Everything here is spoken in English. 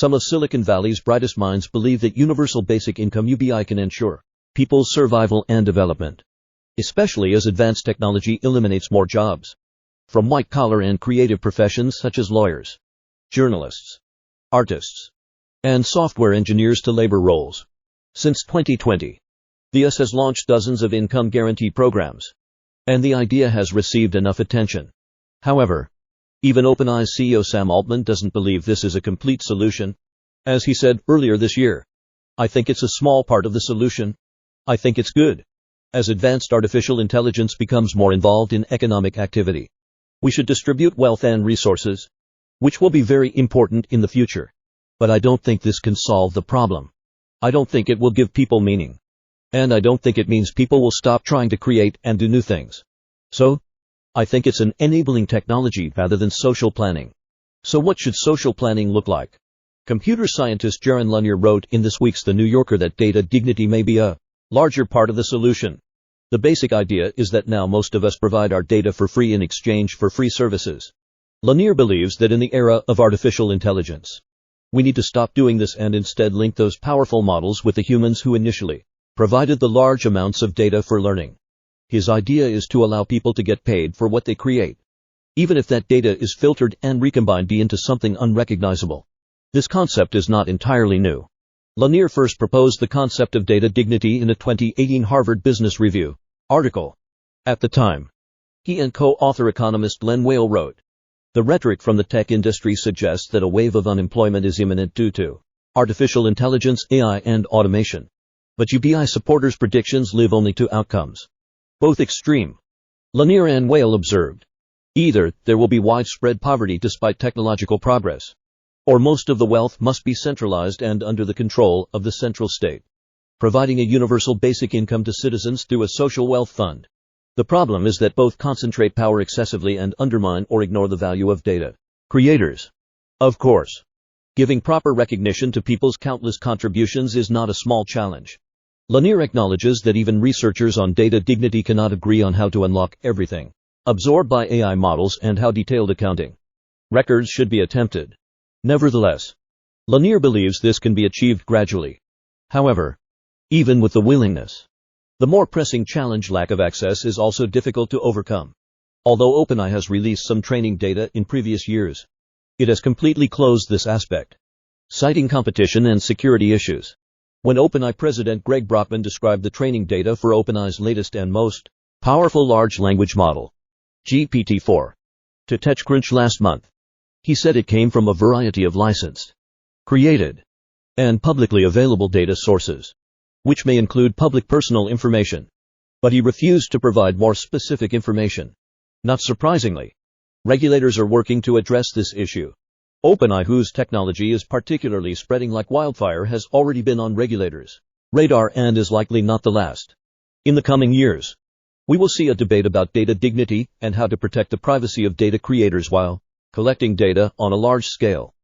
Some of Silicon Valley's brightest minds believe that universal basic income (UBI) can ensure people's survival and development, especially as advanced technology eliminates more jobs, from white-collar and creative professions such as lawyers, journalists, artists, and software engineers to labor roles. Since 2020, the U.S. has launched dozens of income guarantee programs, and the idea has received enough attention. However, even OpenAI's CEO Sam Altman doesn't believe this is a complete solution. As he said earlier this year, "I think it's a small part of the solution. I think it's good. As advanced artificial intelligence becomes more involved in economic activity, we should distribute wealth and resources, which will be very important in the future. But I don't think this can solve the problem. I don't think it will give people meaning. And I don't think it means people will stop trying to create and do new things. So, I think it's an enabling technology rather than social planning." So what should social planning look like? Computer scientist Jaron Lanier wrote in this week's The New Yorker that data dignity may be a larger part of the solution. The basic idea is that now most of us provide our data for free in exchange for free services. Lanier believes that in the era of artificial intelligence, we need to stop doing this and instead link those powerful models with the humans who initially provided the large amounts of data for learning. His idea is to allow people to get paid for what they create, even if that data is filtered and recombined into something unrecognizable. This concept is not entirely new. Lanier first proposed the concept of data dignity in a 2018 Harvard Business Review article. At the time, he and co-author economist Len Whale wrote, "The rhetoric from the tech industry suggests that a wave of unemployment is imminent due to artificial intelligence, AI, and automation. But UBI supporters' predictions live only two outcomes, both extreme." Lanier and Whale observed, "Either there will be widespread poverty despite technological progress, or most of the wealth must be centralized and under the control of the central state, providing a universal basic income to citizens through a social wealth fund. The problem is that both concentrate power excessively and undermine or ignore the value of data creators. Of course, giving proper recognition to people's countless contributions is not a small challenge." Lanier acknowledges that even researchers on data dignity cannot agree on how to unlock everything absorbed by AI models and how detailed accounting records should be attempted. Nevertheless, Lanier believes this can be achieved gradually. However, even with the willingness, the more pressing challenge, lack of access, is also difficult to overcome. Although OpenAI has released some training data in previous years, it has completely closed this aspect, citing competition and security issues. When OpenAI President Greg Brockman described the training data for OpenAI's latest and most powerful large language model, GPT-4, to TechCrunch last month, he said it came from a variety of licensed, created, and publicly available data sources, which may include public personal information. But he refused to provide more specific information. Not surprisingly, regulators are working to address this issue. OpenAI, whose technology is particularly spreading like wildfire, has already been on regulators' radar and is likely not the last. In the coming years, we will see a debate about data dignity and how to protect the privacy of data creators while collecting data on a large scale.